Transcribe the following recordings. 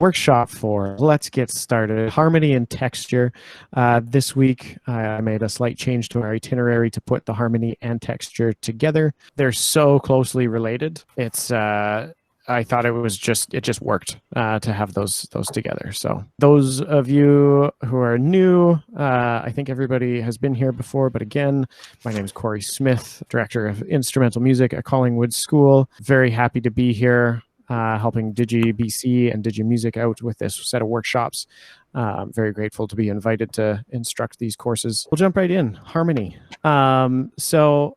workshop for Let's Get Started, Harmony and Texture. This week, I made a slight change to our itinerary to put the harmony and texture together. They're so closely related. It's I thought it just worked to have those together. So those of you who are new, I think everybody has been here before, but again, my name is Corey Smith, Director of Instrumental Music at Collingwood School. Very happy to be here, helping DigiBC and DigiMusic out with this set of workshops. I'm very grateful to be invited to instruct these courses. We'll jump right in. Harmony. So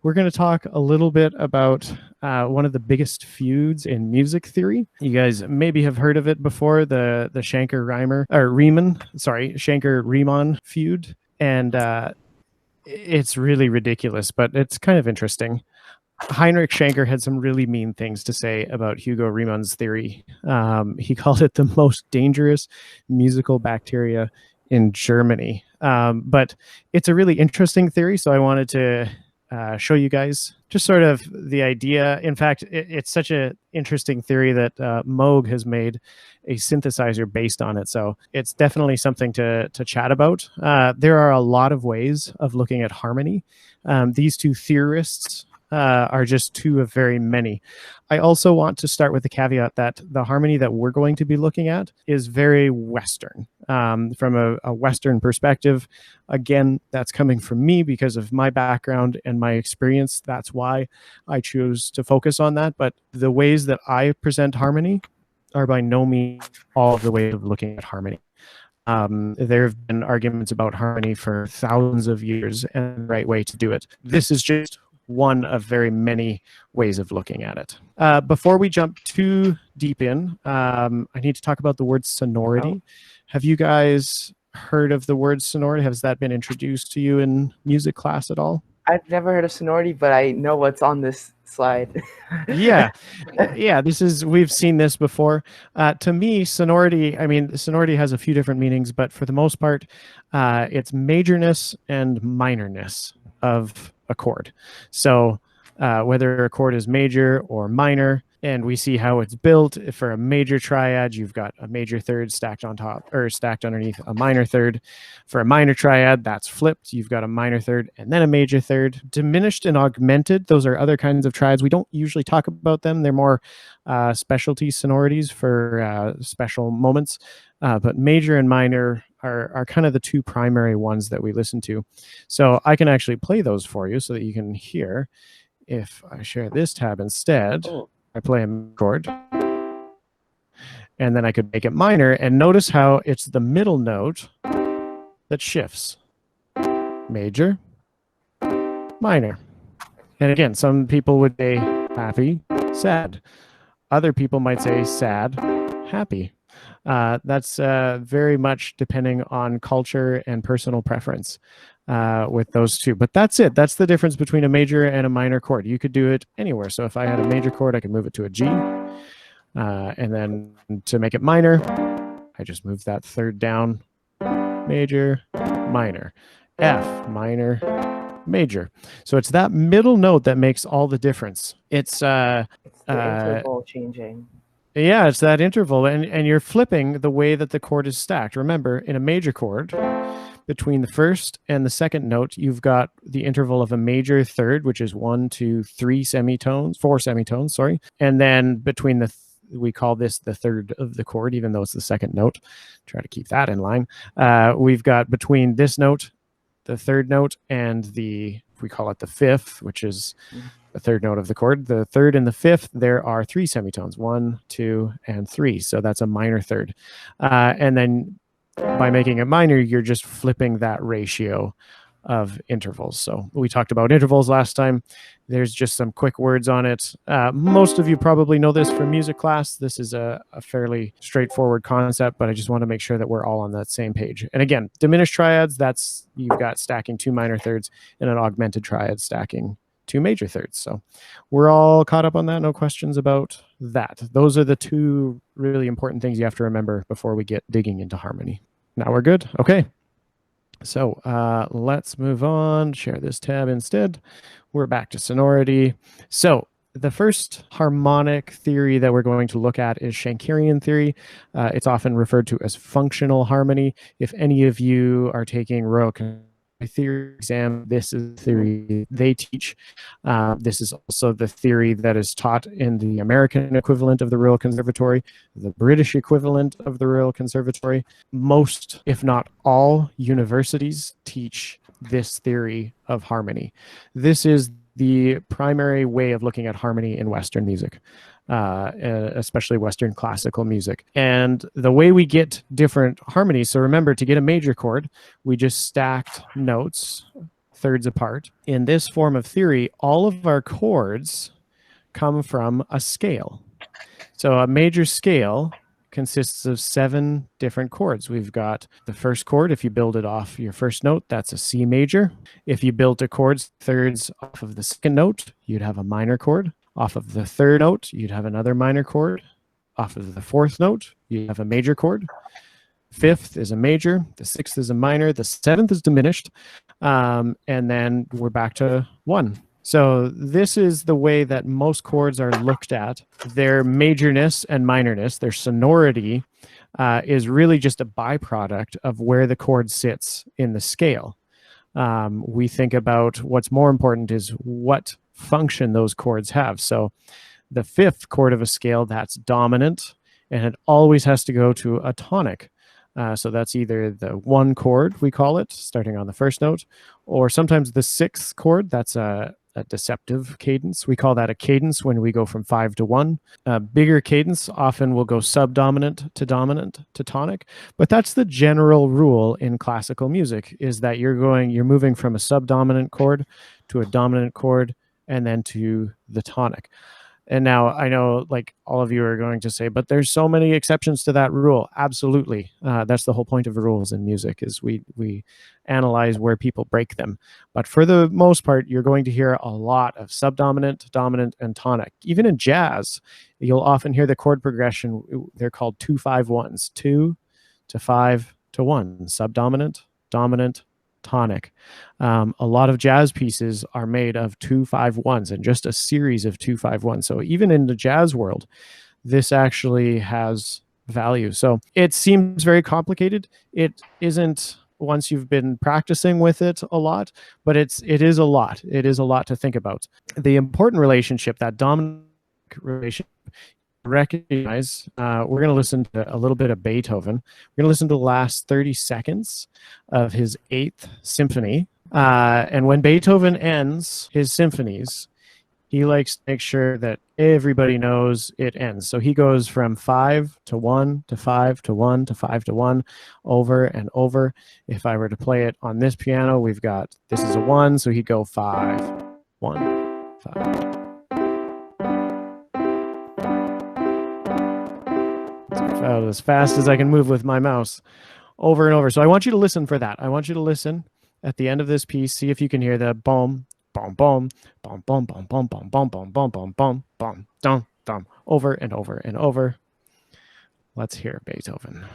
we're going to talk a little bit about one of the biggest feuds in music theory. You guys maybe have heard of it before, the Shankar-Riemann feud. And it's really ridiculous, but it's kind of interesting. Heinrich Shankar had some really mean things to say about Hugo Riemann's theory. He called it the most dangerous musical bacteria in Germany. But it's a really interesting theory, so I wanted to show you guys just sort of the idea. In fact, it's such an interesting theory that Moog has made a synthesizer based on it. So it's definitely something to chat about. There are a lot of ways of looking at harmony. These two theorists are just two of very many. I also want to start with the caveat that the harmony that we're going to be looking at is very Western. From a Western perspective, again, that's coming from me because of my background and my experience. That's why I choose to focus on that. But the ways that I present harmony are by no means all of the ways of looking at harmony. There have been arguments about harmony for thousands of years, and the right way to do it. This is just one of very many ways of looking at it. Before we jump too deep in, I need to talk about the word sonority. Have you guys heard of the word sonority? Has that been introduced to you in music class at all? I've never heard of sonority, but I know what's on this slide. Yeah, we've seen this before. To me, sonority has a few different meanings, but for the most part, it's majorness and minorness of a chord. So whether a chord is major or minor, and we see how it's built. For a major triad, you've got a major third stacked on top or stacked underneath a minor third. For a minor triad, that's flipped. You've got a minor third and then a major third. Diminished and augmented, those are other kinds of triads. We don't usually talk about them. They're more specialty sonorities for special moments. But major and minor are kind of the two primary ones that we listen to. So I can actually play those for you so that you can hear. If I share this tab instead, I play a chord, and then I could make it minor, and notice how it's the middle note that shifts. Major, minor. And again, some people would say happy, sad. Other people might say sad, happy. That's very much depending on culture and personal preference with those two. But that's it. That's the difference between a major and a minor chord. You could do it anywhere. So if I had a major chord, I could move it to a G. And then to make it minor, I just move that third down. Major, minor. F, minor, major. So it's that middle note that makes all the difference. It's the interval changing. Yeah, it's that interval, and you're flipping the way that the chord is stacked. Remember, in a major chord, between the first and the second note, you've got the interval of a major third, which is 1, 2, 3 semitones, 4 semitones, sorry. And then between we call this the third of the chord, even though it's the second note. Try to keep that in line. We've got between this note, the third note, and we call it the fifth, which is the third note of the chord. The third and the fifth, there are 3 semitones, 1, 2, and 3. So that's a minor third. And then by making it minor, you're just flipping that ratio of intervals. So we talked about intervals last time. There's just some quick words on it. Most of you probably know this from music class. This is a fairly straightforward concept, but I just want to make sure that we're all on that same page. And again, diminished triads, that's you've got stacking 2 minor thirds, and an augmented triad stacking 2 major thirds. So we're all caught up on that. No questions about that. Those are the 2 really important things you have to remember before we get digging into harmony. Now we're good. Okay. So let's move on. Share this tab instead. We're back to sonority. So The first harmonic theory that we're going to look at is Schenkerian theory. It's often referred to as functional harmony. If any of you are taking Royal theory exam, this is the theory they teach. This is also the theory that is taught in the American equivalent of the Royal Conservatory, the British equivalent of the Royal Conservatory. Most, if not all, universities teach this theory of harmony. This is the primary way of looking at harmony in Western music, especially Western classical music. And the way we get different harmonies, so remember, to get a major chord, we just stacked notes thirds apart. In this form of theory, all of our chords come from a scale. So a major scale consists of 7 different chords. We've got the first chord. If you build it off your first note, that's a C major. If you built a chord thirds off of the second note, you'd have a minor chord. Off of the third note, you'd have another minor chord. Off of the fourth note, you have a major chord. Fifth is a major. The sixth is a minor. The seventh is diminished. And then we're back to 1. So this is the way that most chords are looked at. Their majorness and minorness, their sonority, is really just a byproduct of where the chord sits in the scale. We think about what's more important is what function those chords have. So the 5th chord of a scale, that's dominant, and it always has to go to a tonic. So that's either the 1 chord, we call it, starting on the first note, or sometimes the 6th chord, that's a deceptive cadence. We call that a cadence when we go from 5 to 1. A bigger cadence often will go subdominant to tonic, but that's the general rule in classical music, is that you're moving from a subdominant chord to a dominant chord and then to the tonic. And now I know, like, all of you are going to say, but there's so many exceptions to that rule. Absolutely. That's the whole point of rules in music, is we analyze where people break them. But for the most part, you're going to hear a lot of subdominant, dominant, and tonic. Even in jazz, you'll often hear the chord progression. They're called 2-5-1s, 2 to 5 to 1, subdominant, dominant, tonic. A lot of jazz pieces are made of 2-5-1s and just a series of 2-5-1s. So even in the jazz world, this actually has value. So it seems very complicated. It isn't once you've been practicing with it a lot, but it is a lot. It is a lot to think about. The important relationship, that dominant relationship, recognize, we're going to listen to a little bit of Beethoven. We're going to listen to the last 30 seconds of his 8th symphony. And when Beethoven ends his symphonies, he likes to make sure that everybody knows it ends. So he goes from 5 to 1 to 5 to 1 to 5 to 1 over and over. If I were to play it on this piano, we've got, this is a 1, so he'd go 5, 1, 5. About as fast as I can move with my mouse, over and over. So I want you to listen for that. I want you to listen at the end of this piece. See if you can hear the boom, boom, boom, boom, boom, boom, boom, boom, boom, boom, boom, boom, boom, boom, dum, dum, over and over and over. Let's hear Beethoven.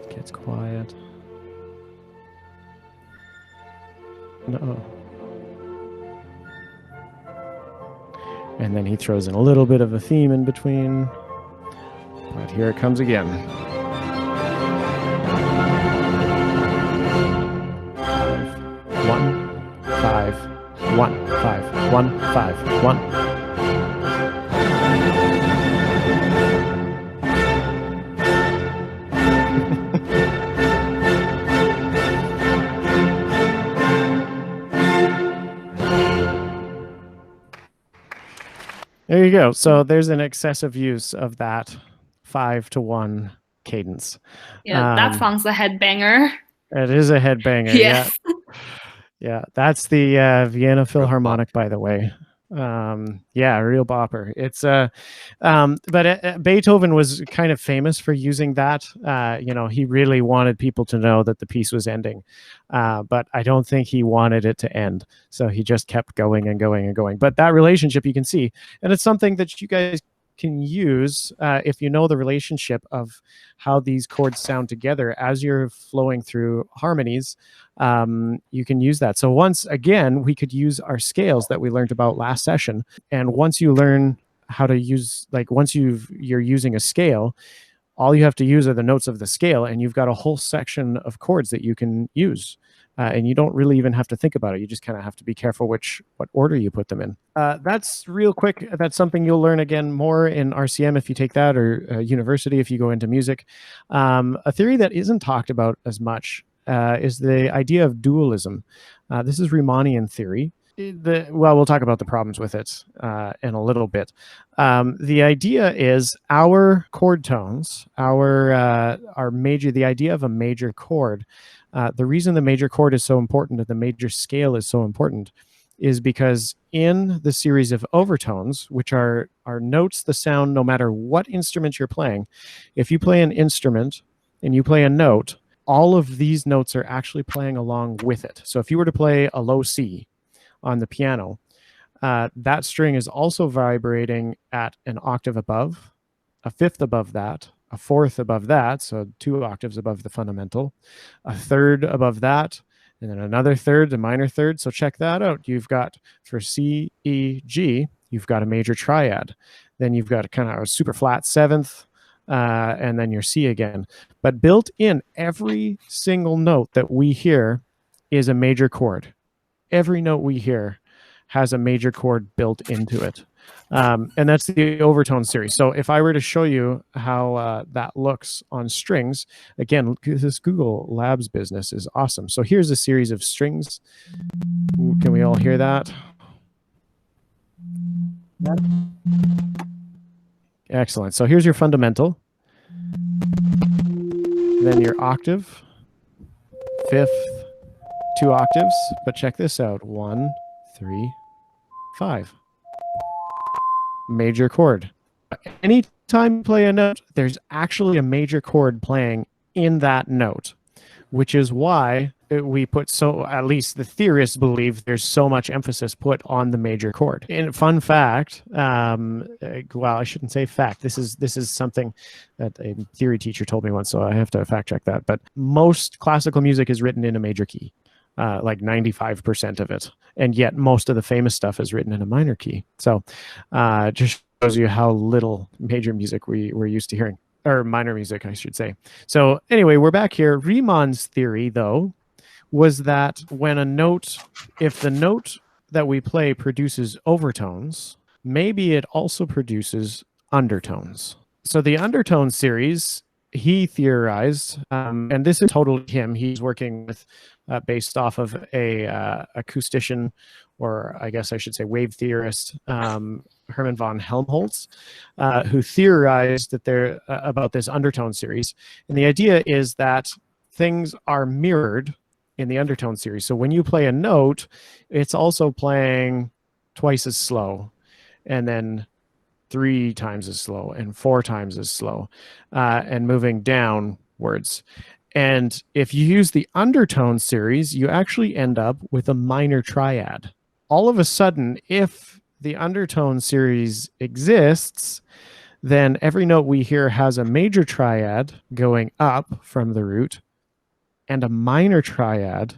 Gets quiet. No. And then he throws in a little bit of a theme in between. But here it comes again. 5, 1, 5, 1, 5, 1, 5, 1. There you go. So there's an excessive use of that 5 to 1 cadence. Yeah, that sounds a headbanger. It is a headbanger. Yes. Yeah. That's the Vienna Philharmonic, by the way. Yeah, real bopper. It's but Beethoven was kind of famous for using that. He really wanted people to know that the piece was ending, but I don't think he wanted it to end. So he just kept going and going and going. But that relationship you can see, and it's something that you guys can use, if you know the relationship of how these chords sound together as you're flowing through harmonies, you can use that. So once again, we could use our scales that we learned about last session. And once you learn how to use, like once you're using a scale, all you have to use are the notes of the scale, and you've got a whole section of chords that you can use. And you don't really even have to think about it. You just kind of have to be careful what order you put them in. That's real quick. That's something you'll learn again more in RCM if you take that, or university if you go into music. A theory that isn't talked about as much is the idea of dualism. This is Riemannian theory. Well, we'll talk about the problems with it in a little bit. The idea is our chord tones, our major, the idea of a major chord. The reason the major chord is so important and the major scale is so important is because in the series of overtones, which are notes, the sound, no matter what instrument you're playing, if you play an instrument and you play a note, all of these notes are actually playing along with it. So if you were to play a low C on the piano, that string is also vibrating at an octave above, a fifth above that, a fourth above that, so 2 octaves above the fundamental, a third above that, and then another third, a minor third. So check that out. You've got, for C, E, G, you've got a major triad. Then you've got kind of a super flat seventh, and then your C again. But built in, every single note that we hear is a major chord. Every note we hear has a major chord built into it. And that's the overtone series. So if I were to show you how that looks on strings, again, this Google Labs business is awesome. So here's a series of strings. Ooh, can we all hear that? Excellent. So here's your fundamental. Then your octave, fifth, 2 octaves. But check this out. 1, 3, 5. Major chord. Anytime you play a note, there's actually a major chord playing in that note, which is why we put so, at least the theorists believe, there's so much emphasis put on the major chord. And fun fact, well, I shouldn't say fact. This is something that a theory teacher told me once, so I have to fact check that. But most classical music is written in a major key. Like 95% of it, and yet most of the famous stuff is written in a minor key. So just shows you how little major music we're used to hearing, or minor music, I should say. So anyway, we're back here. Riemann's theory, though, was that when a note, if the note that we play produces overtones, maybe it also produces undertones. So the undertone series, he theorized, and this is totally him. He's working with based off of a acoustician, or I guess I should say wave theorist, Hermann von Helmholtz, who theorized that there about this undertone series. And the idea is that things are mirrored in the undertone series. So when you play a note, it's also playing twice as slow, and then 3 times as slow, and 4 times as slow, and moving downwards. And if you use the undertone series, you actually end up with a minor triad. All of a sudden, if the undertone series exists, then every note we hear has a major triad going up from the root and a minor triad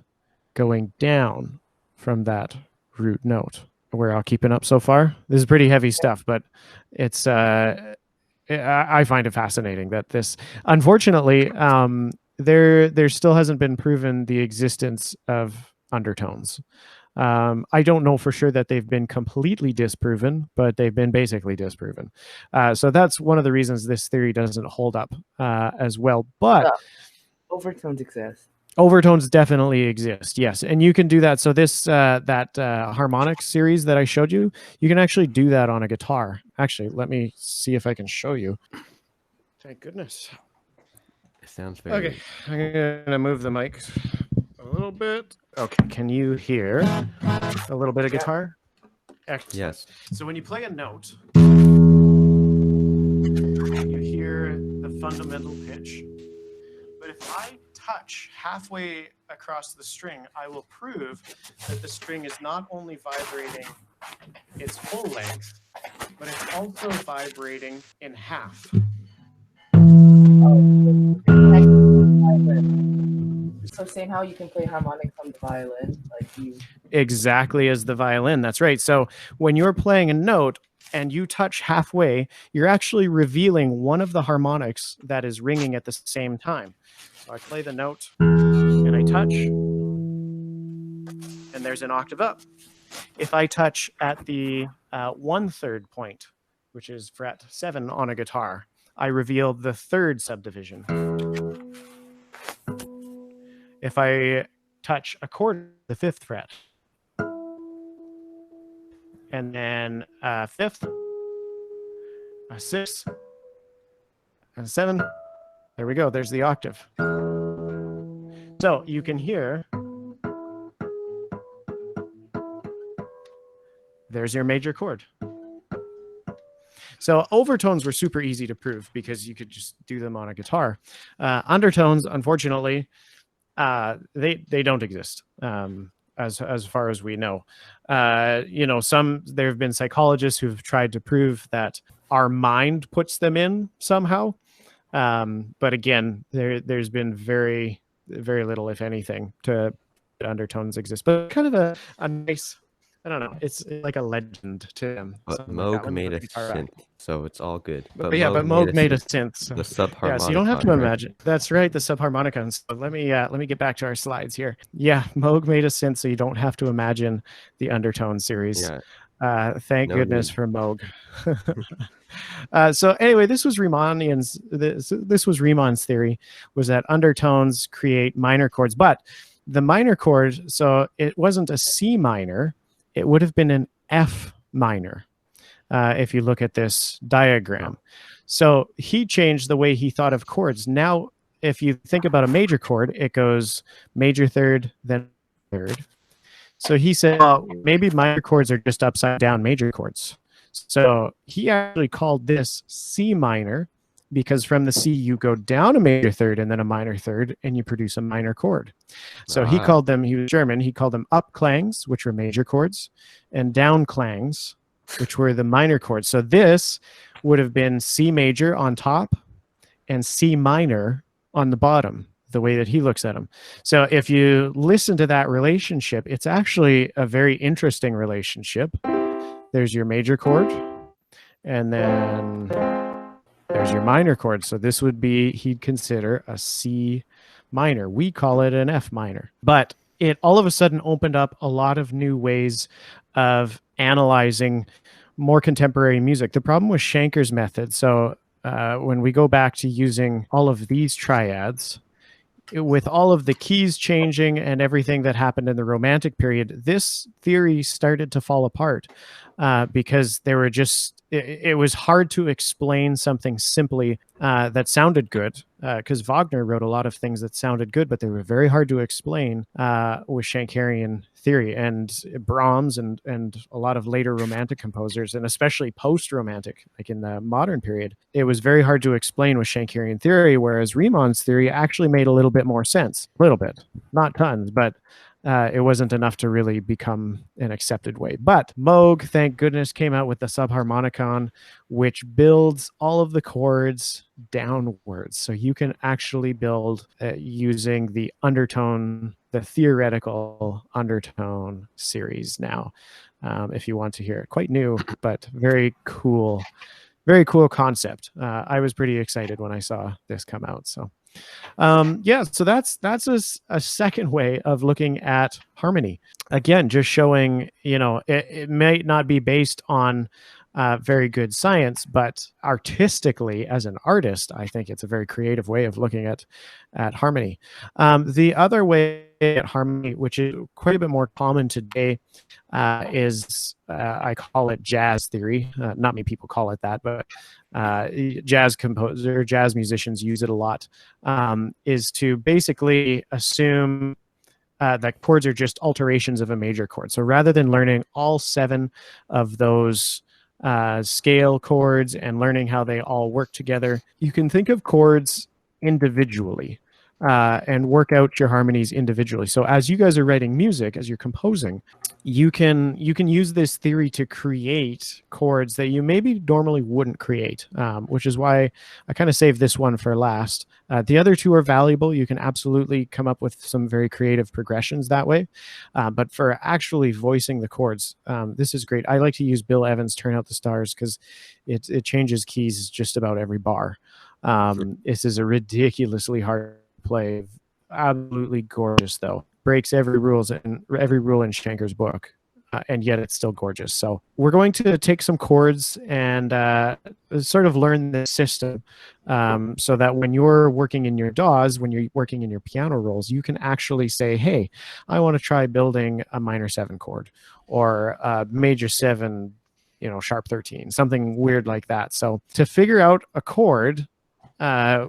going down from that root note. We're all keeping up so far? This is pretty heavy stuff, but it's I find it fascinating that this, unfortunately, there still hasn't been proven the existence of undertones. I don't know for sure that they've been completely disproven, but they've been basically disproven. So that's one of the reasons this theory doesn't hold up as well. But overtones exist. Overtones definitely exist, yes, and you can do that. So this that harmonic series that I showed you, you can actually do that on a guitar. Actually, let me see if I can show you. Thank goodness. It sounds very... Okay, I'm gonna move the mic a little bit. Okay, can you hear a little bit of guitar? Excellent. Yes. So when you play a note, you hear the fundamental pitch. But if I touch halfway across the string, I will prove that the string is not only vibrating its full length, but it's also vibrating in half. So same how you can play harmonics on the violin, like you. Exactly as the violin. That's right. So when you're playing a note and you touch halfway, you're actually revealing one of the harmonics that is ringing at the same time. So I play the note and I touch, and there's an octave up. If I touch at the 1/3 point, which is fret 7 on a guitar, I reveal the 3rd subdivision. If I touch a chord, the 5th fret, and then a 5th, a 6th, and 7, there we go. There's the octave. So you can hear, there's your major chord. So overtones were super easy to prove because you could just do them on a guitar. Undertones, unfortunately, they don't exist as far as we know. You know, there have been psychologists who've tried to prove that our mind puts them in somehow. But again, there's been very little, if anything, to undertones exist. But kind of a nice, I don't know, it's like a legend to them. But Moog made a synth, so it's all good. But yeah, Moog made a synth. So. The subharmonicon. Yeah, so you don't have to imagine. That's right, the subharmonicon. So let me get back to our slides here. Yeah, Moog made a synth, so you don't have to imagine the Undertone series. Yeah. Thank goodness for Moog. So anyway, this was Riemannian's. This was Riemann's theory, was that undertones create minor chords, but the minor chord, so it wasn't a C minor, it would have been an F minor. If you look at this diagram. So he changed the way he thought of chords. Now, if you think about a major chord, it goes major 3rd, then 3rd. So he said, well, maybe minor chords are just upside down major chords. So he actually called this C minor because from the C you go down a major 3rd and then a minor 3rd and you produce a minor chord. So he called them, he was German, he called them up clangs, which were major chords, and down clangs, which were the minor chords. So this would have been C major on top and C minor on the bottom, the way that he looks at them. So if you listen to that relationship, it's actually a very interesting relationship. There's your major chord, and then there's your minor chord. So this would be, he'd consider a C minor. We call it an F minor. But it all of a sudden opened up a lot of new ways of analyzing more contemporary music. The problem was Schenker's method. So when we go back to using all of these triads, with all of the keys changing and everything that happened in the Romantic period, this theory started to fall apart because they were just, it was hard to explain something simply that sounded good, because Wagner wrote a lot of things that sounded good, but they were very hard to explain with Schenkerian theory. And Brahms and a lot of later Romantic composers, and especially post-Romantic, like in the modern period, it was very hard to explain with Schenkerian theory, whereas Riemann's theory actually made a little bit more sense. A little bit, not tons, but it wasn't enough to really become an accepted way. But Moog, thank goodness, came out with the subharmonicon, which builds all of the chords downwards. So you can actually build using the undertone, the theoretical undertone series now, if you want to hear it. Quite new, but very cool concept. I was pretty excited when I saw this come out. So yeah, so that's a second way of looking at harmony. Again, just showing, you know, it may not be based on very good science, but artistically, as an artist, I think it's a very creative way of looking at harmony. The other way at harmony, which is quite a bit more common today, is I call it jazz theory. Not many people call it that, but jazz musicians use it a lot, is to basically assume that chords are just alterations of a major chord. So rather than learning all 7 of those scale chords and learning how they all work together, you can think of chords individually. and work out your harmonies individually. So as you guys are writing music, as you're composing, you can use this theory to create chords that you maybe normally wouldn't create, which is why I kind of saved this one for last. The other two are valuable. You can absolutely come up with some very creative progressions that way. But for actually voicing the chords, this is great. I like to use Bill Evans' Turn Out the Stars because it changes keys just about every bar. This is a ridiculously hard play. Absolutely gorgeous, though. Breaks every rule in Shanker's book, and yet it's still gorgeous. So we're going to take some chords and sort of learn the system, so that when you're working in your DAWs, when you're working in your piano rolls, you can actually say, "Hey, I want to try building a minor 7 chord or a major 7, sharp 13, something weird like that." So to figure out a chord.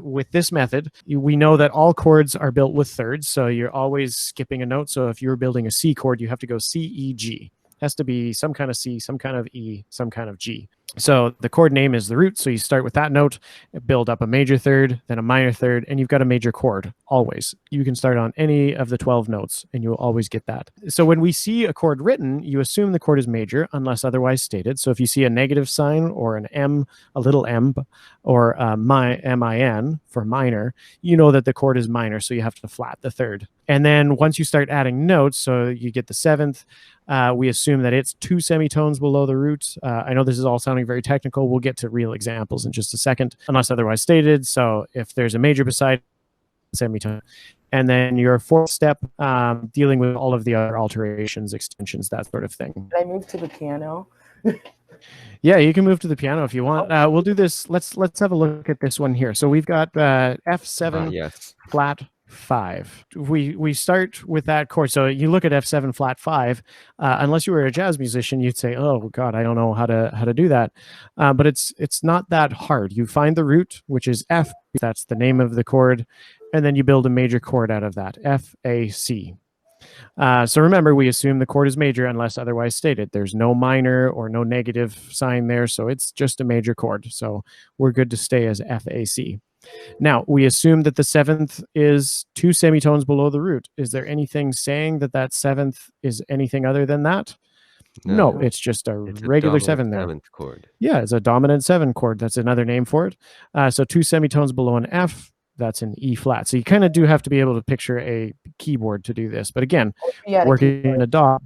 With this method, we know that all chords are built with thirds, so you're always skipping a note. So if you're building a C chord, you have to go C, E, G. It has to be some kind of C, some kind of E, some kind of G. So the chord name is the root, so you start with that note, build up a major third, then a minor third, and you've got a major chord, always. You can start on any of the 12 notes, and you'll always get that. So when we see a chord written, you assume the chord is major, unless otherwise stated. So if you see a negative sign or an M, a little m, or a min for minor, you know that the chord is minor, so you have to flat the third. And then once you start adding notes, so you get the 7th, we assume that it's 2 semitones below the root. I know this is all sounding very technical. We'll get to real examples in just a second, unless otherwise stated. So if there's a major beside semitone, and then your 4th step, dealing with all of the other alterations, extensions, that sort of thing. Did I move to the piano? Yeah, you can move to the piano if you want. We'll do this. Let's have a look at this one here. So we've got F7 yes. flat 5. We start with that chord. So you look at F7 flat 5. Unless you were a jazz musician, you'd say, "Oh God, I don't know how to do that." But it's not that hard. You find the root, which is F. That's the name of the chord, and then you build a major chord out of that. F, A, C. So remember, we assume the chord is major unless otherwise stated. There's no minor or no negative sign there, so it's just a major chord. So we're good to stay as F, A, C. Now, we assume that the 7th is 2 semitones below the root. Is there anything saying that that 7th is anything other than that? No, it's just it's regular 7 there. 7th chord. Yeah, it's a dominant 7 chord. That's another name for it. So 2 semitones below an F. That's an E flat. So you kind of do have to be able to picture a keyboard to do this. But again, working in a DAW,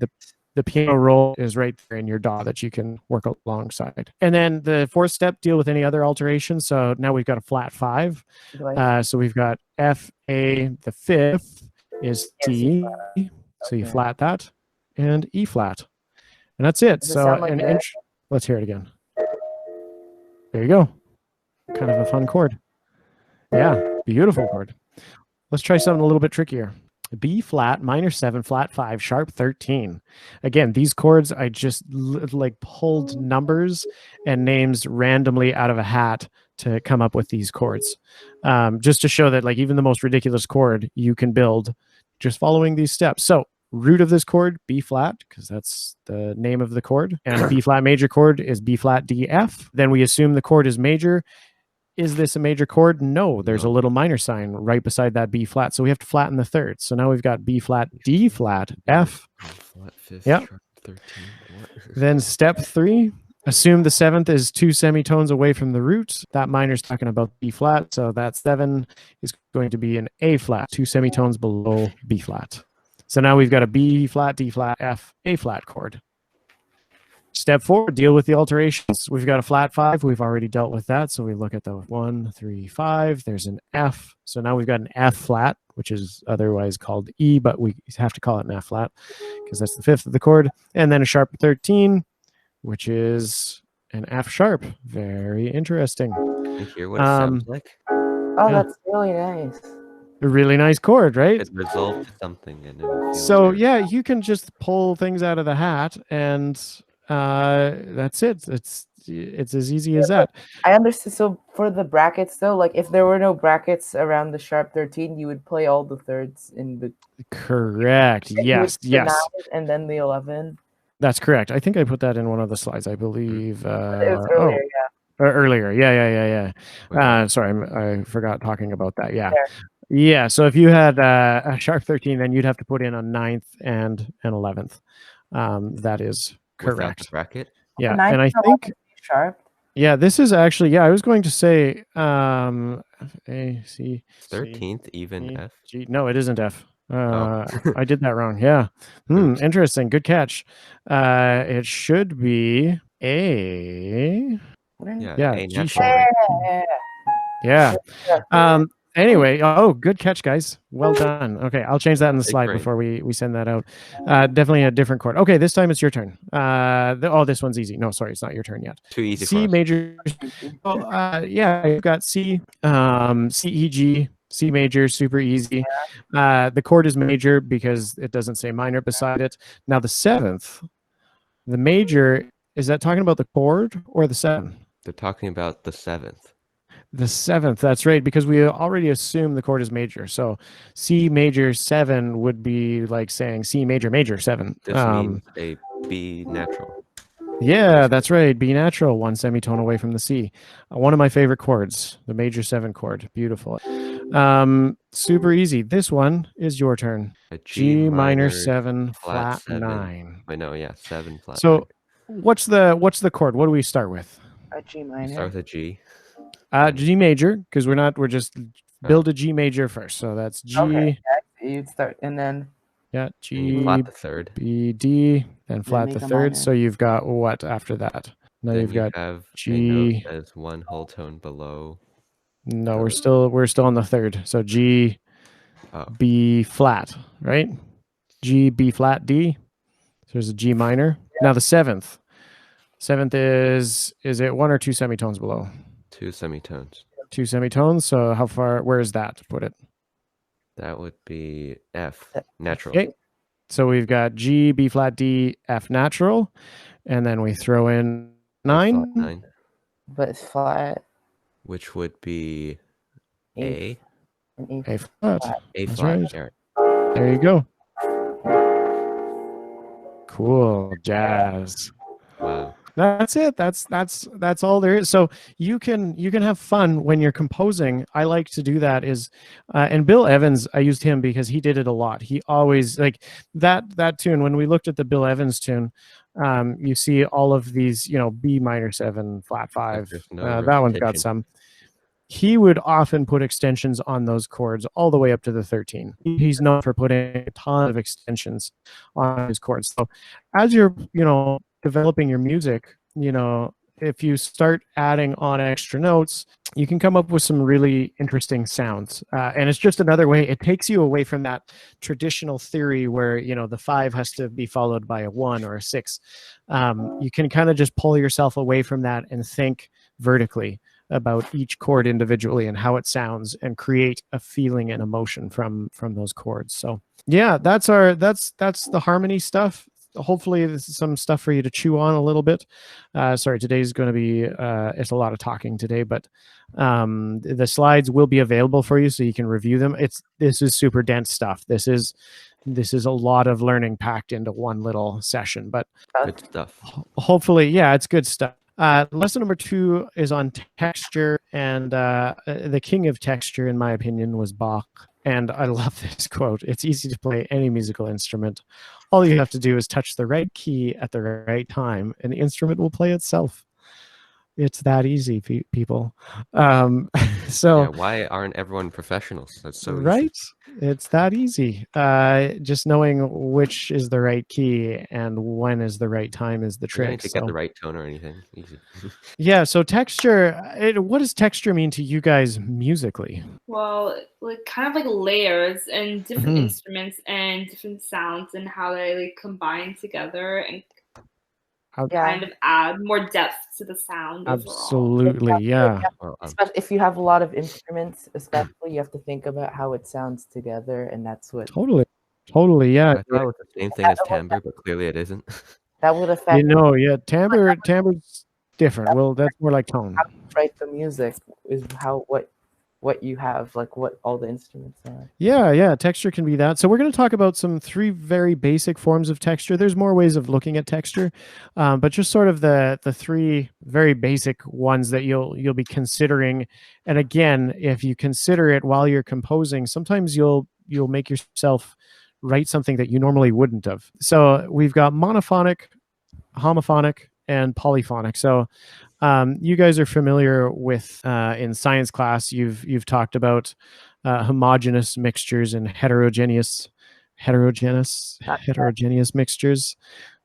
the piano roll is right there in your DAW that you can work alongside. And then the 4th step, deal with any other alterations. So now we've got a flat 5. So we've got F, A. The 5th is C. So you flat that, and E flat. And that's it. So let's hear it again. There you go. Kind of a fun chord. Yeah, beautiful chord. Let's try something a little bit trickier. B flat, minor 7, flat 5, sharp 13. Again, these chords, I just pulled numbers and names randomly out of a hat to come up with these chords. Just to show that even the most ridiculous chord you can build just following these steps. So root of this chord, B flat, because that's the name of the chord. And a B flat major chord is B flat, D, F. Then we assume the chord is major. Is this a major chord? No, there's a little minor sign right beside that B flat. So we have to flatten the third. So now we've got B flat, D flat, F. Flat 5th, yep. sharp 13. Then step 3, assume the 7th is 2 semitones away from the root. That minor's talking about B flat. So that 7 is going to be an A flat, 2 semitones below B flat. So now we've got a B flat, D flat, F, A flat chord. Step 4, deal with the alterations. We've got a flat 5. We've already dealt with that. So we look at the 1, 3, 5. There's an F. So now we've got an F flat, which is otherwise called E, but we have to call it an F flat because that's the 5th of the chord. And then a sharp 13, which is an F sharp. Very interesting. You hear what it sounds like? Oh, that's really nice. A really nice chord, right? It's resolved to something. And so yeah, you can just pull things out of the hat and that's it. It's as easy as that. I understand. So for the brackets though, if there were no brackets around the sharp 13, you would play all the thirds in the correct. Yes. And then the 11. That's correct. I think I put that in one of the slides, I believe. It was earlier, earlier. Yeah. Sorry, I forgot talking about that. Yeah. Yeah, so if you had a sharp 13, then you'd have to put in a 9th and an 11th. That is Without the correct. bracket? Yeah, Ninth and I and think 11th sharp. yeah, this is actually I was going to say A C 13th even E, F. G. No, it isn't F. Oh. I did that wrong. Yeah. Oops. Interesting. Good catch. It should be A. Yeah, Yeah, A G natural, sharp. right? Yeah. Yeah. Anyway, good catch, guys. Well done. Okay, I'll change that in the Big slide brain. before we send that out. Definitely a different chord. Okay, this time it's your turn. This one's easy. No, sorry, it's not your turn yet. Too easy C for us. major. Well, yeah, you've got C, C, E, G, C major, super easy. The chord is major because it doesn't say minor beside it. Now the 7th, the major, is that talking about the chord or the 7th? They're talking about the 7th. The 7th, that's right, because we already assume the chord is major. So C major 7 would be like saying C major major 7. This means a B natural. Yeah, that's right. B natural, 1 semitone away from the C. One of my favorite chords, the major 7 chord. Beautiful. Super easy. This one is your turn. A G minor minor 7 flat 7. 9. Wait, no, yeah, 7 flat 9. So what's the chord? What do we start with? A G You minor. start with a G. G major, because we're just build a G major first. So that's G. Okay. You'd start and then Yeah, And you G, flat the 3rd. B, D, then flat make the a 3rd. minor. So you've got what after that? Now Then you've you got have a note G. as 1 whole tone below. No, we're still on the 3rd. So G, B flat, right? G, B flat, D. So there's a G minor. Now the 7th. 7th is it 1 or 2 semitones below? 2 semitones. 2 semitones. So how far? Where is that? Put it. That would be F natural. Okay. So we've got G, B flat, D, F natural, and then we throw in 9. 9. but it's flat. Which would be A. A. A flat. A That's flat. right. Yeah. There you go. Cool. Jazz. Wow. That's it. That's all there is. So you can have fun when you're composing. I like to do that and Bill Evans, I used him because he did it a lot. He always like that tune. When we looked at the Bill Evans tune, you see all of these, B minor 7 flat 5. No that one's got repetition. some. He would often put extensions on those chords all the way up to the 13. He's known for putting a ton of extensions on his chords. So as you're, developing your music, if you start adding on extra notes, you can come up with some really interesting sounds. And it's just another way. It takes you away from that traditional theory where, the 5 has to be followed by a 1 or a 6. You can kind of just pull yourself away from that and think vertically about each chord individually and how it sounds and create a feeling and emotion from those chords. So yeah, that's the harmony stuff. Hopefully this is some stuff for you to chew on a little bit. Sorry, today's going to be it's a lot of talking today, but the slides will be available for you so you can review them. This is super dense stuff. This is a lot of learning packed into one little session, but Good stuff. hopefully, yeah, it's good stuff. Lesson number 2 is on texture, and the king of texture, in my opinion, was Bach. And I love this quote. It's easy to play any musical instrument. All you have to do is touch the right key at the right time, and the instrument will play itself. It's that easy, people. So Yeah, why aren't everyone professionals? That's so right? easy. It's that easy. Just knowing which is the right key and when is the right time is the You don't need trick. to get the right tone or anything. Easy. Yeah, so texture, what does texture mean to you guys musically? Well, like kind of like layers and different Mhm. instruments and different sounds and how they like combine together and kind of add more depth to the sound overall. Absolutely, yeah. Well, Especially if you have a lot of instruments, especially you have to think about how it sounds together, and that's what Totally, yeah. I thought it was the same thing as timbre, but clearly it isn't. that would affect. Yeah, timbre's different. Well, that's more like tone. Write the music is what what you have, like what all the instruments are. Yeah, texture can be that. So we're going to talk about some 3 very basic forms of texture. There's more ways of looking at texture, but just sort of the 3 very basic ones that you'll be considering. And again, if you consider it while you're composing, sometimes you'll make yourself write something that you normally wouldn't have. So we've got monophonic, homophonic, and polyphonic. So you guys are familiar with in science class. You've talked about homogeneous mixtures and heterogeneous mixtures.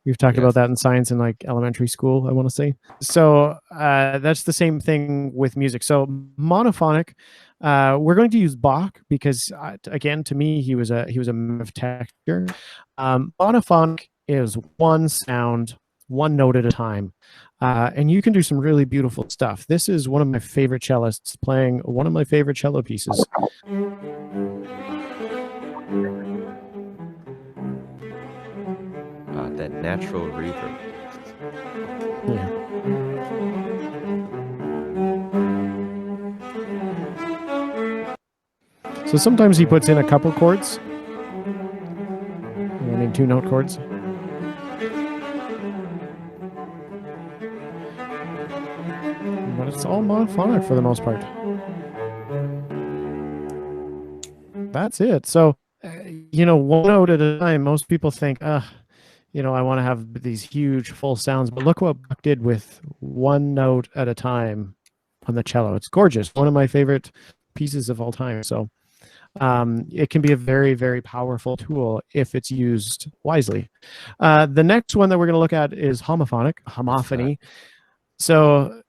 We've talked about that in science in like elementary school, I want to say. So that's the same thing with music. So monophonic, we're going to use Bach because again, to me, he was a man of texture. Monophonic is one sound, one note at a time. And you can do some really beautiful stuff. This is one of my favorite cellists playing one of my favorite cello pieces. That natural reverb. Yeah. So sometimes he puts in a couple chords. I mean, 2-note chords. But it's all monophonic for the most part. That's it. So, one note at a time, most people think, I want to have these huge full sounds, but look what Buck did with one note at a time on the cello. It's gorgeous. One of my favorite pieces of all time. So it can be a very, very powerful tool if it's used wisely. The next one that we're going to look at is homophony. So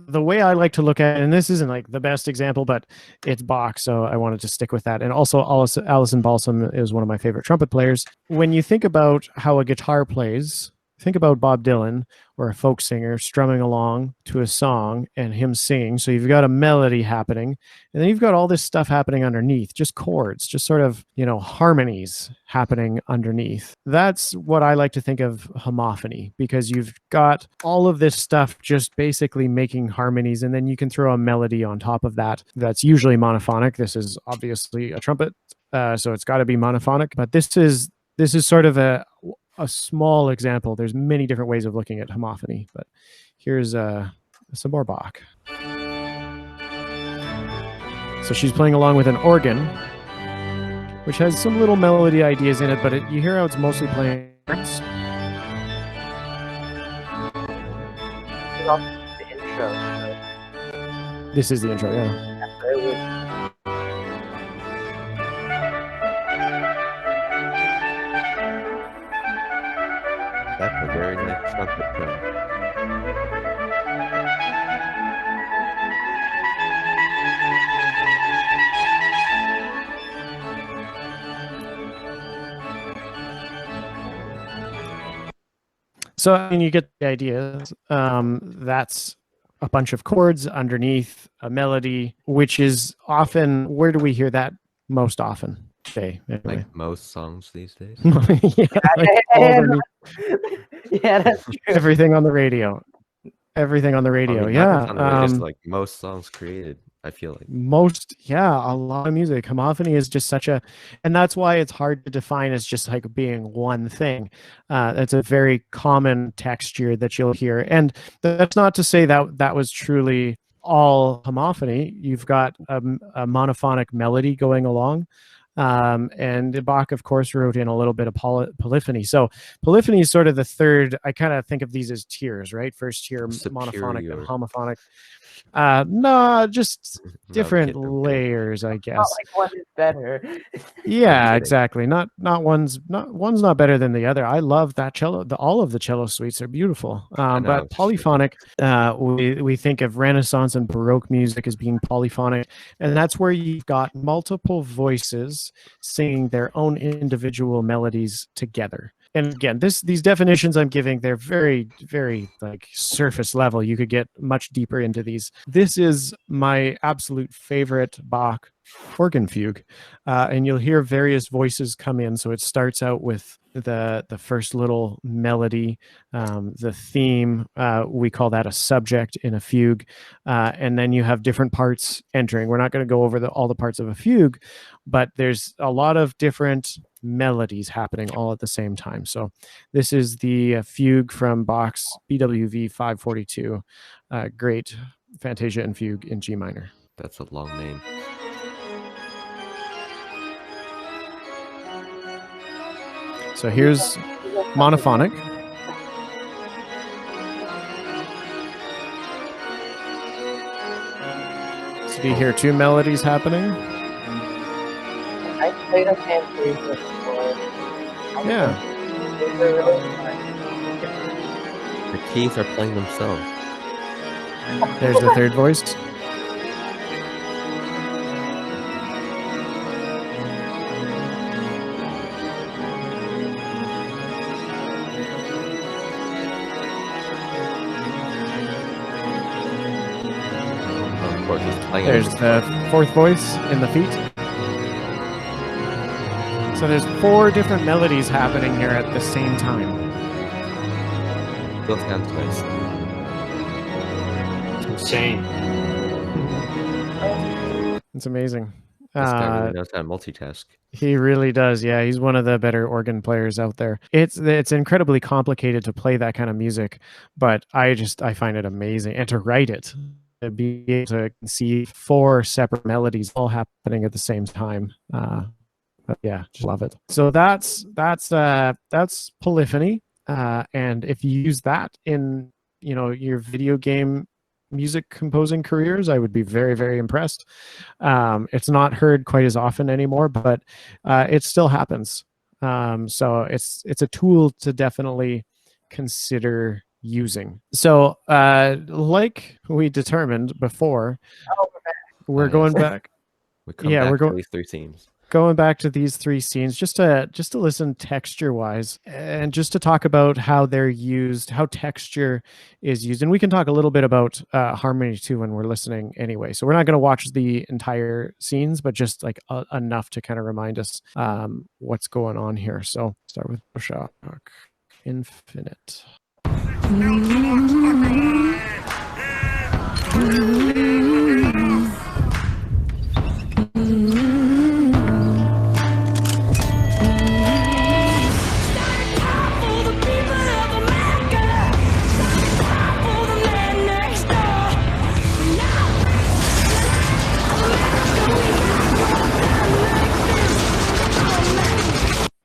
the way I like to look at it, and this isn't like the best example, but it's Bach, so I wanted to stick with that. And also Alison Balsam is one of my favorite trumpet players. When you think about how a guitar plays, think about Bob Dylan or a folk singer strumming along to a song and him singing. So you've got a melody happening, and then you've got all this stuff happening underneath, just chords, just sort of, harmonies happening underneath. That's what I like to think of homophony, because you've got all of this stuff just basically making harmonies, and then you can throw a melody on top of that. That's usually monophonic. This is obviously a trumpet, so it's got to be monophonic, but this is sort of a small example. There's many different ways of looking at homophony, but here's some more Bach. So she's playing along with an organ, which has some little melody ideas in it, but you hear how it's mostly playing chords. The intro. This is the intro, yeah. That's a very nice trumpet tone. So, I mean, you get the idea. That's a bunch of chords underneath a melody, which is often, where do we hear that most often? Anyway. Like most songs these days. Yeah, that's true. Everything on the radio. Everything on the radio. Just like most songs created, I feel like. A lot of music. Homophony is just and that's why it's hard to define as just like being one thing. It's a very common texture that you'll hear. And that's not to say that was truly all homophony. You've got a monophonic melody going along. And Bach, of course, wrote in a little bit of polyphony. So polyphony is sort of the third. I kind of think of these as tiers, right? First tier, monophonic and homophonic. No, just different layers, I guess. Not like one is better. Yeah, exactly. Not one's not better than the other. I love that cello. All of the cello suites are beautiful. But polyphonic, we think of Renaissance and Baroque music as being polyphonic, and that's where you've got multiple voices singing their own individual melodies together. And again, these definitions I'm giving, they're very, very like surface level. You could get much deeper into these. This is my absolute favorite Bach organ fugue, and you'll hear various voices come in. So it starts out with the first little melody, the theme. We call that a subject in a fugue, and then you have different parts entering. We're not going to go over all the parts of a fugue, but there's a lot of different melodies happening all at the same time. So this is the fugue from Bach's BWV 542, great Fantasia and Fugue in G minor. That's a long name. So here's monophonic. So do you hear two melodies happening? I played a Fantasia before. Yeah. They're really fun. The keys are playing themselves. There's the third voice. Of course, it's playing. There's the fourth voice in the feet. So there's 4 different melodies happening here at the same time. Still sounds nice. It's insane. It's amazing. This guy really knows how to multitask. He really does. Yeah, he's one of the better organ players out there. It's incredibly complicated to play that kind of music, but I find it amazing, and to write it, to be able to conceive 4 separate melodies all happening at the same time. But yeah, just love it. So that's polyphony, and if you use that in your video game music composing careers, I would be very, very impressed. It's not heard quite as often anymore, but it still happens. So it's a tool to definitely consider using. So like we determined before, we're going back. We come back to these 3 themes. Going back to these 3 scenes, just to listen texture wise, and just to talk about how they're used, how texture is used, and we can talk a little bit about harmony too when we're listening anyway. So we're not going to watch the entire scenes, but just like enough to kind of remind us what's going on here. So start with Shock Infinite.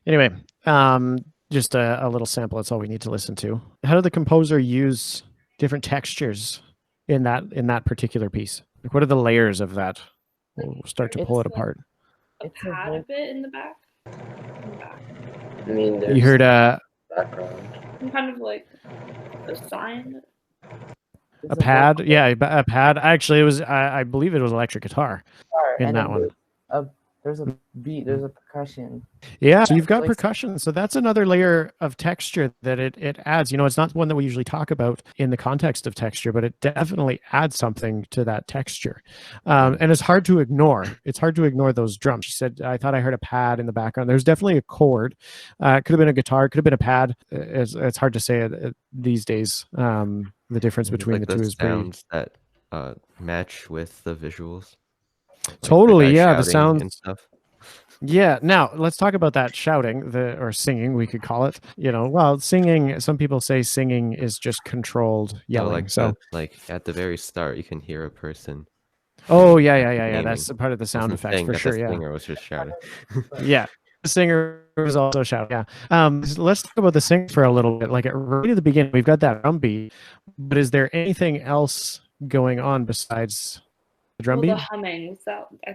Anyway, just a little sample. That's all we need to listen to. How did the composer use different textures in that particular piece? Like, what are the layers of that? We'll start to pull it apart. A pad a bit in the back. I mean, You heard background. Kind of like a sign. a pad? Yeah, a pad. Actually, it was. I believe it was electric guitar in that one. There's a beat, there's a percussion. Yeah, so you've got percussion. So that's another layer of texture that it adds. It's not one that we usually talk about in the context of texture, but it definitely adds something to that texture. And it's hard to ignore. It's hard to ignore those drums. She said, I thought I heard a pad in the background. There's definitely a chord. It could have been a guitar, could have been a pad. It's hard to say these days. The difference between the two is sounds that match with the visuals. Totally, yeah. The sound and stuff. Yeah. Now let's talk about that shouting, or singing, we could call it. Well, singing. Some people say singing is just controlled yelling. Like at the very start, you can hear a person. Oh yeah. That's part of the sound effects for sure. The yeah. singer was just shouting. Yeah, the singer was also shouting. Yeah. Let's talk about the singer for a little bit. Like right at the beginning, we've got that drum beat, but is there anything else going on besides the drum beat? The humming.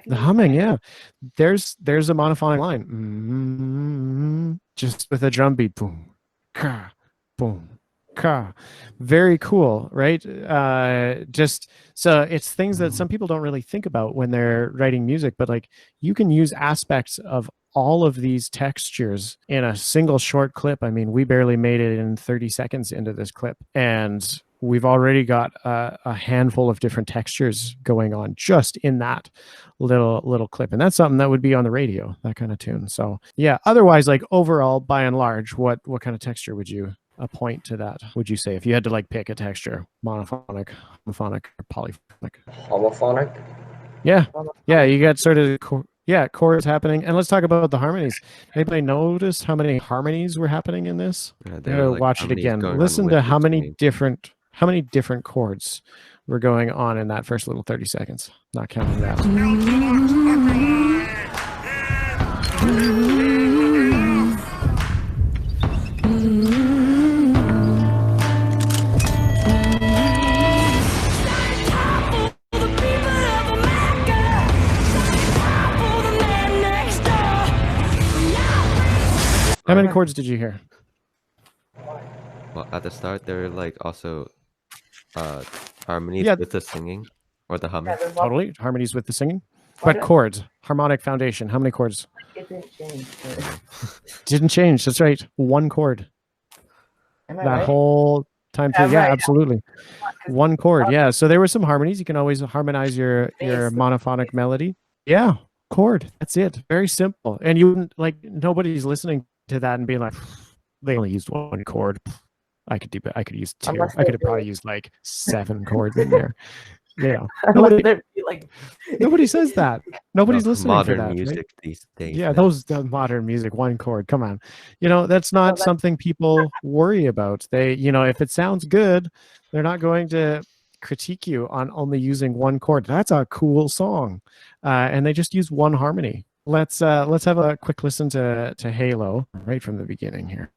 The humming, yeah. There's a monophonic line, just with a drum beat, boom, ka, boom, ka. Very cool, right? Just so it's things that some people don't really think about when they're writing music, but like you can use aspects of all of these textures in a single short clip. I mean, we barely made it in 30 seconds into this clip, and we've already got a handful of different textures going on just in that little clip, and that's something that would be on the radio, that kind of tune. So yeah, otherwise, like overall, by and large, what kind of texture would you point to that, would you say, if you had to like pick a texture? Monophonic, homophonic, or polyphonic? Homophonic? Yeah, you got sort of chords happening. And let's talk about the harmonies. Anybody notice how many harmonies were happening in this? Like watch it again. Listen to how many different chords were going on in that first little 30 seconds, not counting that. How many chords did you hear? Well, at the start, there were like also harmonies with the singing or the humming. Yeah, Totally, harmonies with the singing. But chords, harmonic foundation, how many chords? It didn't change. Didn't change, that's right. One chord. Am I That right? whole time through. Yeah, Right. absolutely. One chord, yeah. So there were some harmonies. You can always harmonize your monophonic melody. Yeah, chord. That's it. Very simple. And you wouldn't, like, nobody's listening to that and being like, they only used one chord. I could use two. Unless I could have they probably used like 7 chords in there. Yeah. Unless they're like Nobody says that. Nobody's listening modern for that. music Right? these days. Yeah, the modern music, one chord. Come on. That's not something people worry about. They, if it sounds good, they're not going to critique you on only using one chord. That's a cool song. And they just use one harmony. Let's have a quick listen to Halo right from the beginning here.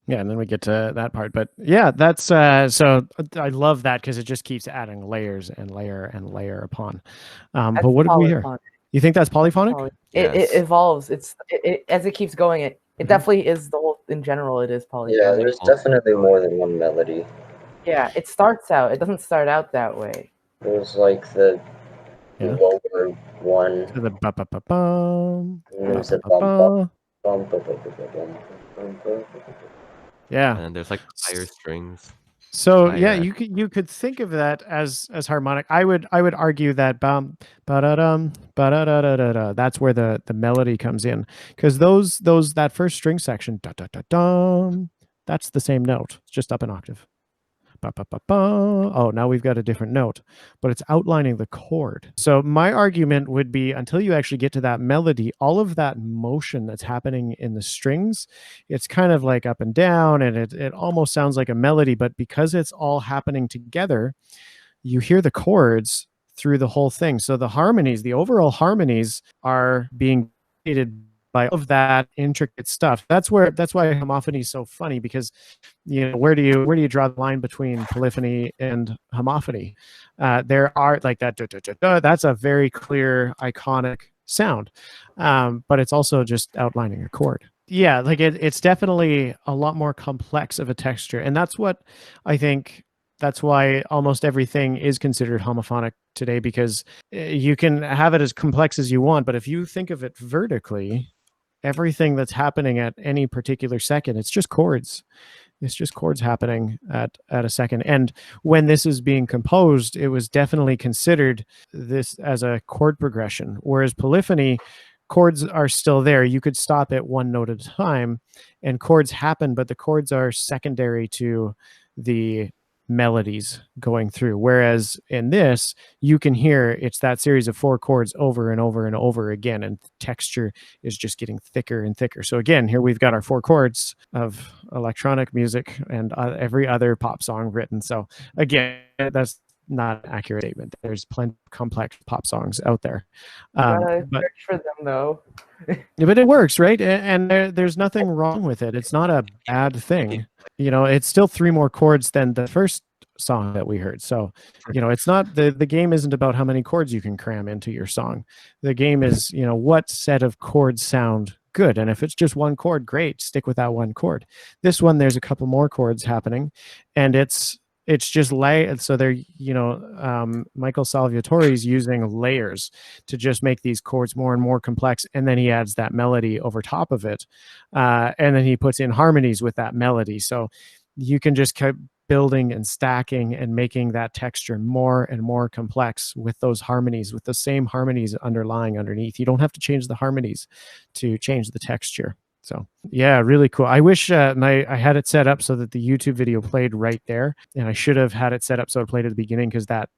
Yeah, and then we get to that part. But yeah, that's so I love that because it just keeps adding layers and layer and layer upon. But what did we hear? You think that's polyphonic? It evolves. It as it keeps going. It definitely is the whole. In general, it is polyphonic. Yeah, there's definitely more than one melody. Yeah, it starts out. It doesn't start out that way. It was like the lower one. The ba ba ba bum. There's a bum bum bum bum bum bum. Yeah, and there's like higher strings. So yeah, you could think of that as harmonic. I would argue that bum ba da dum ba da da da da da. That's where the melody comes in, because that first string section da da da dum, that's the same note. It's just up an octave. Ba, ba, ba, ba. Oh, now we've got a different note, but it's outlining the chord. So my argument would be, until you actually get to that melody, all of that motion that's happening in the strings, it's kind of like up and down, and it almost sounds like a melody, but because it's all happening together, you hear the chords through the whole thing. So the harmonies, the overall harmonies, are being created by all of that intricate stuff. That's why homophony is so funny, because where do you draw the line between polyphony and homophony? There are like that da, da, da, da, that's a very clear iconic sound, but it's also just outlining a chord. Yeah, like it's definitely a lot more complex of a texture, and that's what I think. That's why almost everything is considered homophonic today, because you can have it as complex as you want, but if you think of it vertically, everything that's happening at any particular second, it's just chords. It's just chords happening at a second. And when this is being composed, it was definitely considered this as a chord progression. Whereas polyphony, chords are still there. You could stop at one note at a time and chords happen, but the chords are secondary to the melodies going through, whereas in this you can hear it's that series of 4 chords over and over and over again, and the texture is just getting thicker and thicker. So again, here we've got our 4 chords of electronic music and every other pop song written. So again, that's not an accurate statement. There's plenty of complex pop songs out there, Gotta but search for them though. but it works, right? And there's nothing wrong with it. It's not a bad thing. It's still 3 more chords than the first song that we heard. So, it's not the game isn't about how many chords you can cram into your song. The game is, what set of chords sound good. And if it's just 1 chord, great, stick with that 1 chord. This one, there's a couple more chords happening, and it's just so they're Michael Salvatore's using layers to just make these chords more and more complex, and then he adds that melody over top of it, and then he puts in harmonies with that melody, so you can just keep building and stacking and making that texture more and more complex with those harmonies, with the same harmonies underlying underneath. You don't have to change the harmonies to change the texture. So yeah, really cool. I wish I had it set up so that the YouTube video played right there, and I should have had it set up so it played at the beginning, because that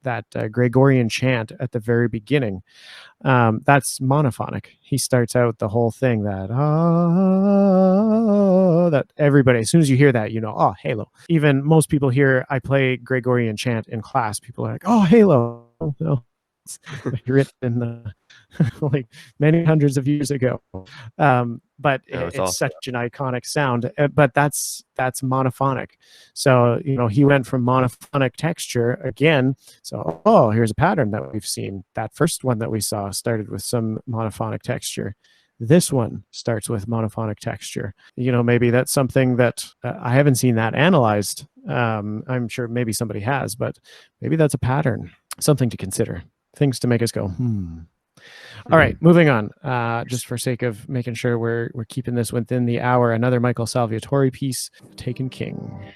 Gregorian chant at the very beginning, that's monophonic. He starts out the whole thing that that everybody, as soon as you hear that, oh, Halo. Even most people hear I play Gregorian chant in class, people are like, oh, Halo. No, it's written in the like many hundreds of years ago, but it's awesome. Such an iconic sound, but that's monophonic. So he went from monophonic texture again, so here's a pattern that we've seen. That first one that we saw started with some monophonic texture. This one starts with monophonic texture. Maybe that's something that I haven't seen that analyzed. I'm sure maybe somebody has, but maybe that's a pattern, something to consider, things to make us go All right, moving on. Just for sake of making sure we're keeping this within the hour, another Michael Salvatore piece, Taken King.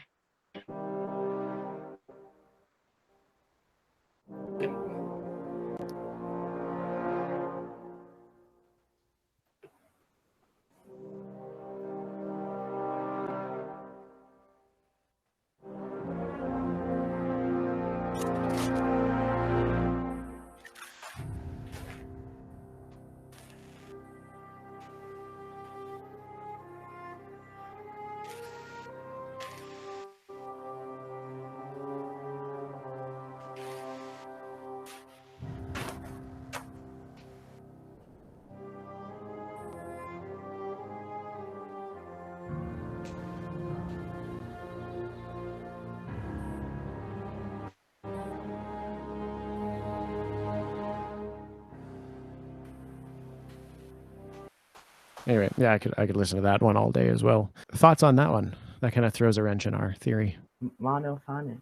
Anyway, yeah, I could listen to that one all day as well. Thoughts on that one? That kind of throws a wrench in our theory. Monophonic.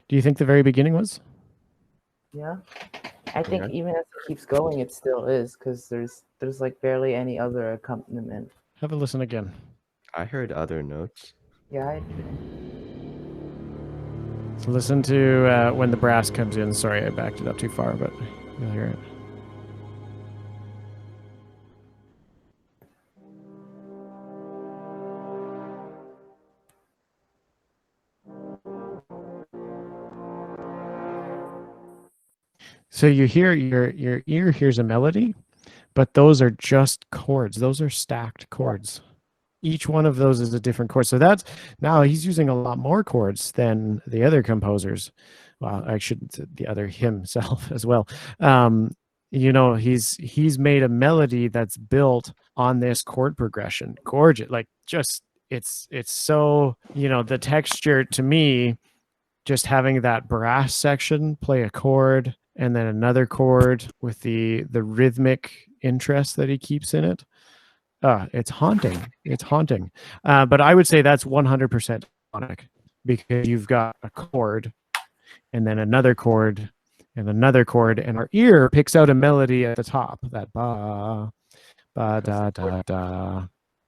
Do you think the very beginning was? Yeah, I think even as it keeps going, it still is, because there's like barely any other accompaniment. Have a listen again. I heard other notes. Yeah. So listen to when the brass comes in. Sorry, I backed it up too far, but you'll hear it. So you hear your ear hears a melody, but those are just chords. Those are stacked chords. Each one of those is a different chord. So that's now he's using a lot more chords than the other composers. Well, I shouldn't say the other himself as well. He's made a melody that's built on this chord progression. Gorgeous, like just it's so the texture to me, just having that brass section play a chord and then another chord with the rhythmic interest that he keeps in it. It's haunting. It's haunting. But I would say that's 100% tonic, because you've got a chord and then another chord and another chord, and our ear picks out a melody at the top, that ba, ba, da, da, da.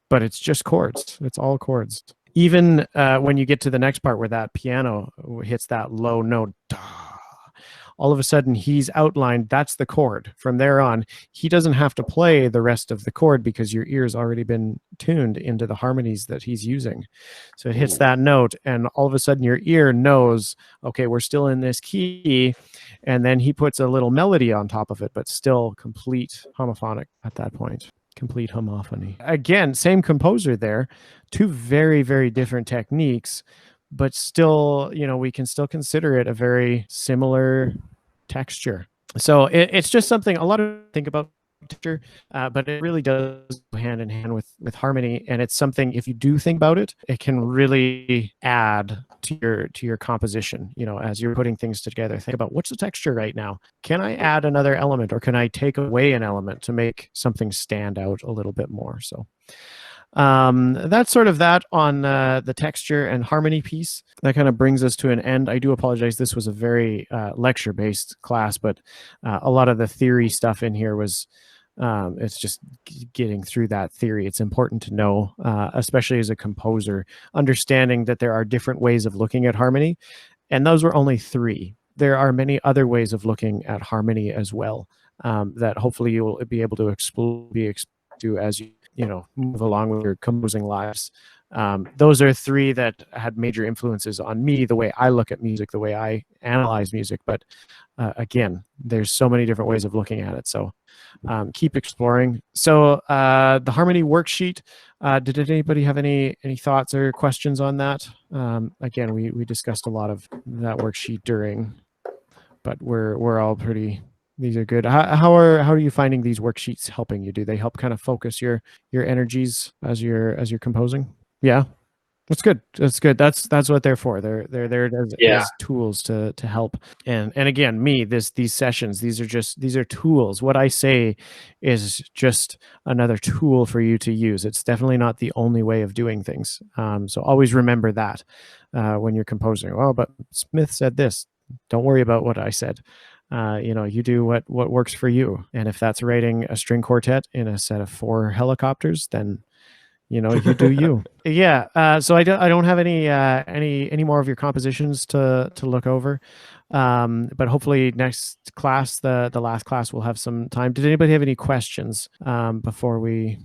But it's just chords. It's all chords. Even when you get to the next part where that piano hits that low note, da, all of a sudden he's outlined, that's the chord. From there on, he doesn't have to play the rest of the chord because your ear's already been tuned into the harmonies that he's using. So it hits that note, and all of a sudden your ear knows, okay, we're still in this key, and then he puts a little melody on top of it, but still complete homophonic at that point. Complete homophony. Again, same composer there, two very, very different techniques, but still, you know, we can still consider it a very similar texture. So it's just something a lot of think about texture, but it really does go hand in hand with harmony, and it's something, if you do think about it, it can really add to your composition. You know, as you're putting things together, think about, what's the texture right now? Can I add another element, or can I take away an element to make something stand out a little bit more? So that's sort of that on the texture and harmony piece. That kind of brings us to an end. I do apologize, this was a very lecture based class, but a lot of the theory stuff in here was it's just getting through that theory. It's important to know, especially as a composer, understanding that there are different ways of looking at harmony, and those were only 3. There are many other ways of looking at harmony as well, that hopefully you'll be able to explore as you know, move along with your composing lives. Those are 3 that had major influences on me, the way I look at music, the way I analyze music. But again, there's so many different ways of looking at it. So keep exploring. So the harmony worksheet, did anybody have any thoughts or questions on that? Again, we discussed a lot of that worksheet during, but we're all pretty. These are good. How are you finding these worksheets helping you? Do they help kind of focus your energies as you're composing? Yeah, that's good. That's good. That's what they're for. They're there as tools to help. And again, these sessions, these are tools. What I say is just another tool for you to use. It's definitely not the only way of doing things. So always remember that when you're composing. Oh, but Smith said this. Don't worry about what I said. You know, you do what works for you. And if that's writing a string quartet in a set of 4 helicopters, then, you know, you do you. Yeah. So I don't have any more of your compositions to look over. But hopefully next class, the last class, we'll have some time. Did anybody have any questions before we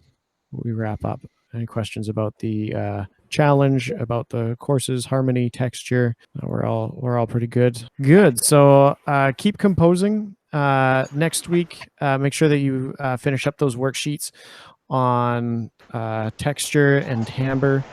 wrap up? Any questions about the challenge, about the courses, harmony, texture? We're all pretty good. Good. So keep composing. Next week, make sure that you finish up those worksheets on texture and timbre.